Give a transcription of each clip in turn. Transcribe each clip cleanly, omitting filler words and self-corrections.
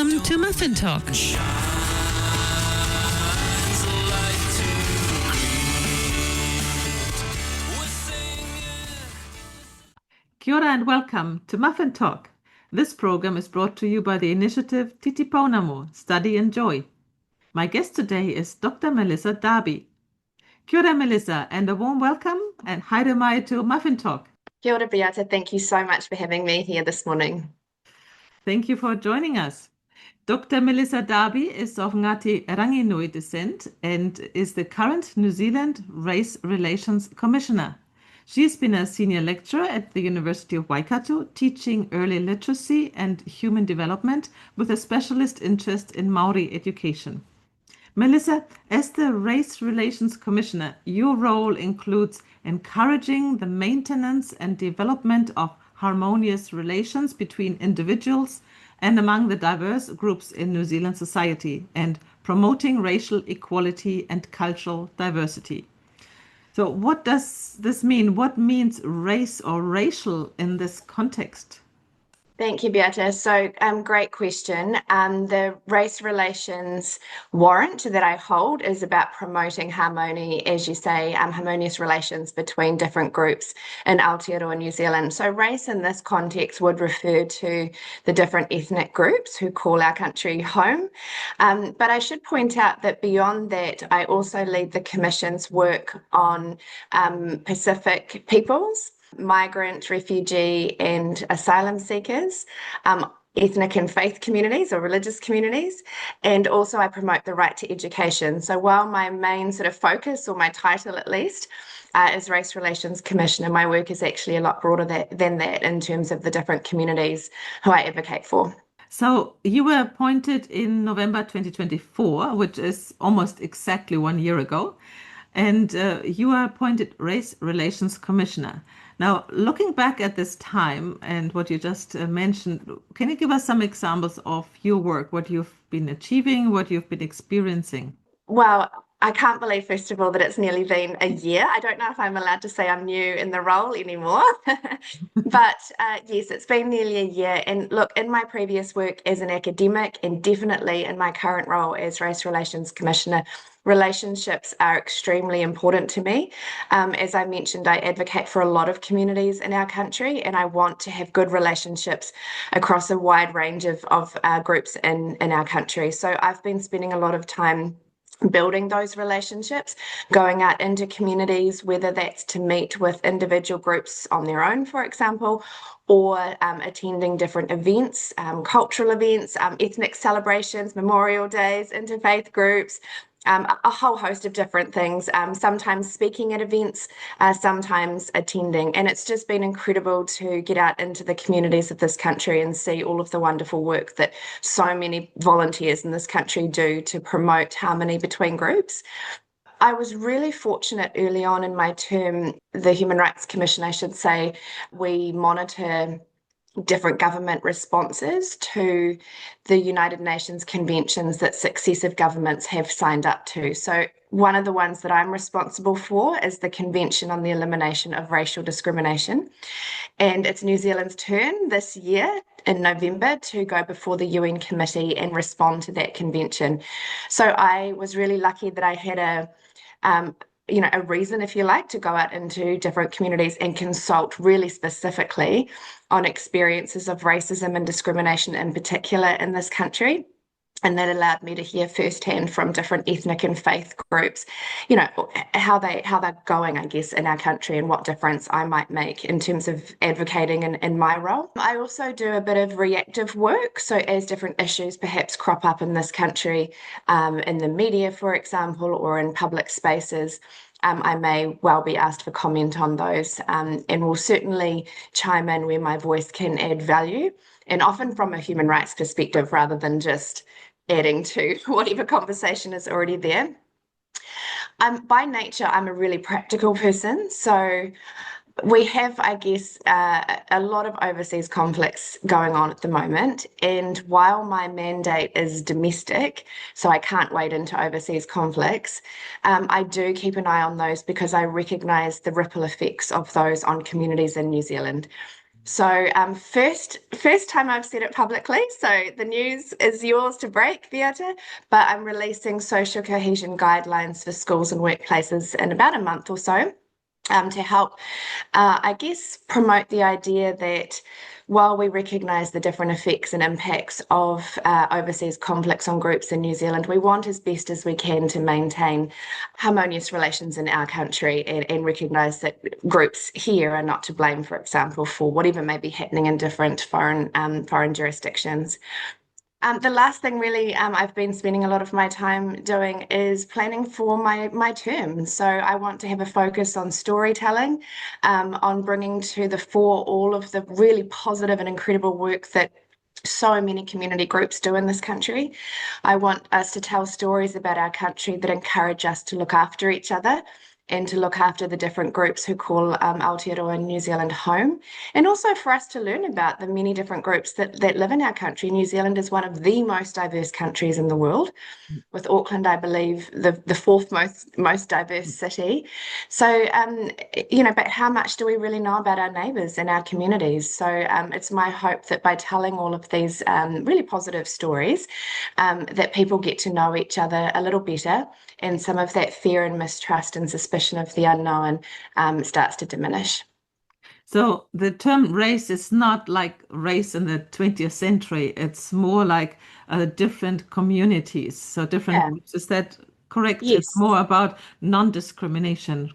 Welcome to Muffin Talk. Kia ora and welcome to Muffin Talk. This program is brought to you by the initiative Titipounamu, Study and Joy. My guest today is Dr. Melissa Darby. Kia ora, Melissa, and a warm welcome and haere mai to Muffin Talk. Kia ora, Beata. Thank you so much for having me here this morning. Thank you for joining us. Dr. Melissa Darby is of Ngāti Ranginui descent and is the current New Zealand Race Relations Commissioner. She has been a senior lecturer at the University of Waikato, teaching early literacy and human development with a specialist interest in Maori education. Melissa, as the Race Relations Commissioner, your role includes encouraging the maintenance and development of harmonious relations between individuals and among the diverse groups in New Zealand society and promoting racial equality and cultural diversity. So what does this mean? What means race or racial in this context? Thank you, Beata. So, great question. The race relations warrant that I hold is about promoting harmony, as you say, harmonious relations between different groups in Aotearoa, New Zealand. So race in this context would refer to the different ethnic groups who call our country home. But I should point out that beyond that, I also lead the Commission's work on Pacific peoples, migrant, refugee, and asylum seekers, ethnic and faith communities or religious communities, and also I promote the right to education. So while my main sort of focus, or my title at least, is Race Relations Commissioner, my work is actually a lot broader than that in terms of the different communities who I advocate for. So you were appointed in November 2024, which is almost exactly 1 year ago, and you were appointed Race Relations Commissioner. Now, looking back at this time and what you just mentioned, can you give us some examples of your work, what you've been achieving, what you've been experiencing? Well, I can't believe, first of all, that it's nearly been a year. I don't know if I'm allowed to say I'm new in the role anymore, but yes, it's been nearly a year. And look, in my previous work as an academic and definitely in my current role as Race Relations Commissioner, relationships are extremely important to me. As I mentioned, I advocate for a lot of communities in our country, and I want to have good relationships across a wide range of groups in our country. So I've been spending a lot of time building those relationships, going out into communities, whether that's to meet with individual groups on their own, for example, or attending different events, cultural events, ethnic celebrations, memorial days, interfaith groups, a whole host of different things, sometimes speaking at events, sometimes attending. And it's just been incredible to get out into the communities of this country and see all of the wonderful work that so many volunteers in this country do to promote harmony between groups. I was really fortunate early on in my term, the Human Rights Commission, I should say, we monitor different government responses to the United Nations conventions that successive governments have signed up to. So one of the ones that I'm responsible for is the Convention on the Elimination of Racial Discrimination. And it's New Zealand's turn this year in November to go before the UN committee and respond to that convention. So I was really lucky that I had a reason, if you like, to go out into different communities and consult really specifically on experiences of racism and discrimination in particular in this country. And that allowed me to hear firsthand from different ethnic and faith groups, how they're going, I guess, in our country and what difference I might make in terms of advocating in my role. I also do a bit of reactive work. So as different issues perhaps crop up in this country, in the media, for example, or in public spaces, I may well be asked for comment on those, and will certainly chime in where my voice can add value, and often from a human rights perspective rather than just adding to whatever conversation is already there. By nature, I'm a really practical person, so we have, I guess, a lot of overseas conflicts going on at the moment. And while my mandate is domestic, so I can't wade into overseas conflicts, I do keep an eye on those because I recognise the ripple effects of those on communities in New Zealand. So first time I've said it publicly, so the news is yours to break, Beata, but I'm releasing social cohesion guidelines for schools and workplaces in about a month or so. To help, I guess, promote the idea that while we recognise the different effects and impacts of overseas conflicts on groups in New Zealand, we want as best as we can to maintain harmonious relations in our country and recognise that groups here are not to blame, for example, for whatever may be happening in different foreign jurisdictions. The last thing really I've been spending a lot of my time doing is planning for my term. So I want to have a focus on storytelling, on bringing to the fore all of the really positive and incredible work that so many community groups do in this country. I want us to tell stories about our country that encourage us to look after each other and to look after the different groups who call Aotearoa New Zealand home, and also for us to learn about the many different groups that live in our country. New Zealand is one of the most diverse countries in the world, with Auckland, I believe, the fourth most diverse city. So, but how much do we really know about our neighbours and our communities? So it's my hope that by telling all of these really positive stories, that people get to know each other a little better, and some of that fear and mistrust and suspicion of the unknown starts to diminish. So the term race is not like race in the 20th century. It's more like different communities, so different Yeah. groups. Is that correct? It's Yes. more about non-discrimination, right?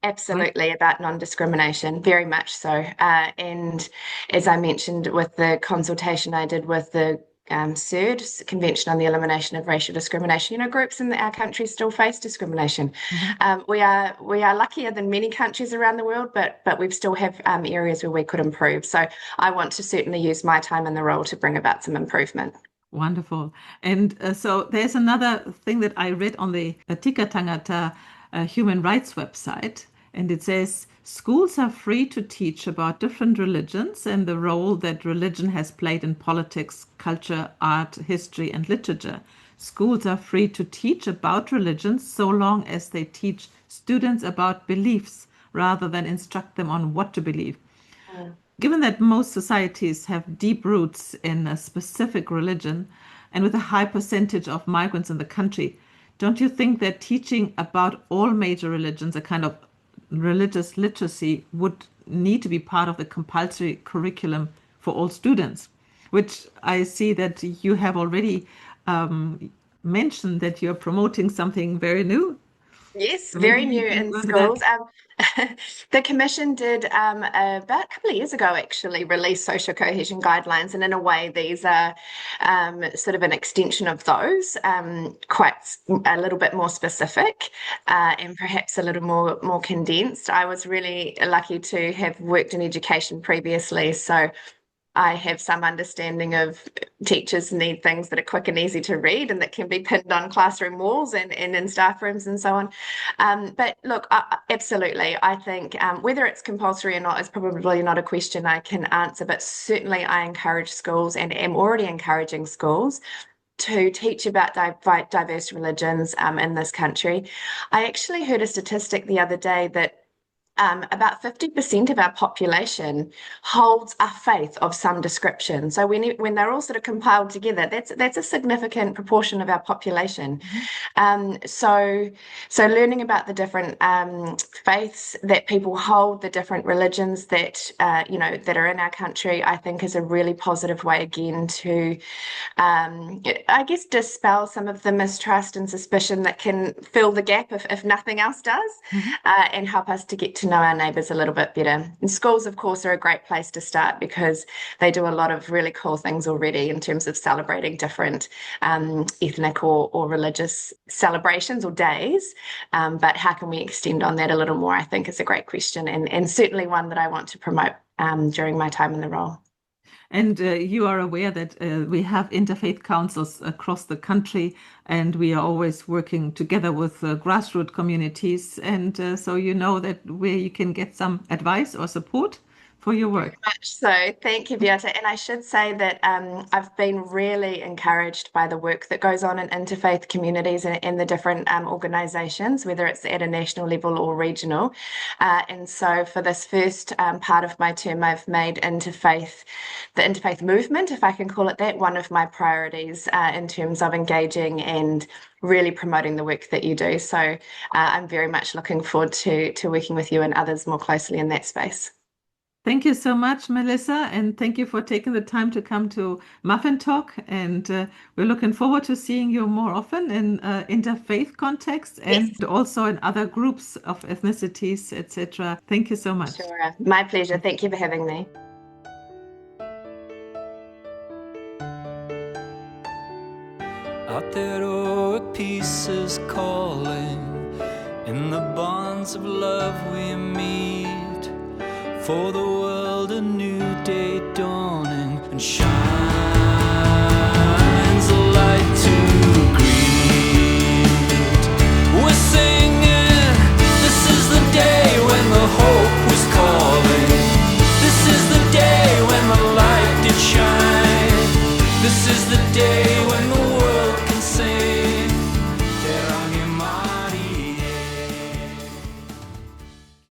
Absolutely, about non-discrimination, very much so. And as I mentioned with the consultation I did with the CERD, Convention on the Elimination of Racial Discrimination, groups in our country still face discrimination. Mhm. We are luckier than many countries around the world, but we still have areas where we could improve. So I want to certainly use my time in the role to bring about some improvement. Wonderful. And so there's another thing that I read on the Tika Tangata human rights website, and it says schools are free to teach about different religions and the role that religion has played in politics, culture, art, history, and literature. Schools are free to teach about religions so long as they teach students about beliefs rather than instruct them on what to believe. Mm. Given that most societies have deep roots in a specific religion and with a high percentage of migrants in the country, don't you think that teaching about all major religions, a kind of religious literacy, would need to be part of the compulsory curriculum for all students? Which I see that you have already mentioned that you're promoting something very new. Yes, Maybe very you new can in go into that. schools. The Commission did about a couple of years ago actually release social cohesion guidelines, and in a way, these are sort of an extension of those, quite a little bit more specific and perhaps a little more condensed. I was really lucky to have worked in education previously, so I have some understanding of teachers need things that are quick and easy to read and that can be pinned on classroom walls and in staff rooms and so on. But look, absolutely, I think whether it's compulsory or not is probably not a question I can answer, but certainly I encourage schools and am already encouraging schools to teach about diverse religions in this country. I actually heard a statistic the other day that about 50% of our population holds a faith of some description. So when they're all sort of compiled together, that's a significant proportion of our population. Mhm. So learning about the different faiths that people hold, the different religions that that are in our country, I think is a really positive way again to I guess dispel some of the mistrust and suspicion that can fill the gap if nothing else does, Mhm. and help us to get to know our neighbours a little bit better. And schools, of course, are a great place to start because they do a lot of really cool things already in terms of celebrating different ethnic or religious celebrations or days. But how can we extend on that a little more? I think is a great question, and certainly one that I want to promote during my time in the role. And you are aware that we have interfaith councils across the country, and we are always working together with grassroots communities. And so you know that where you can get some advice or support for your work. Much so. Thank you, Beata. And I should say that I've been really encouraged by the work that goes on in interfaith communities and the different organisations, whether it's at a national level or regional. And so for this first part of my term, I've made the interfaith movement, if I can call it that, one of my priorities in terms of engaging and really promoting the work that you do. So I'm very much looking forward to working with you and others more closely in that space. Thank you so much, Melissa, and thank you for taking the time to come to Muffin Talk. And we're looking forward to seeing you more often in interfaith contexts and Yes. also in other groups of ethnicities, etc. Thank you so much. Sure. My pleasure. Thank you for having me. Aotearoa, peace is calling. In the bonds of love we meet. For the world a new day dawning and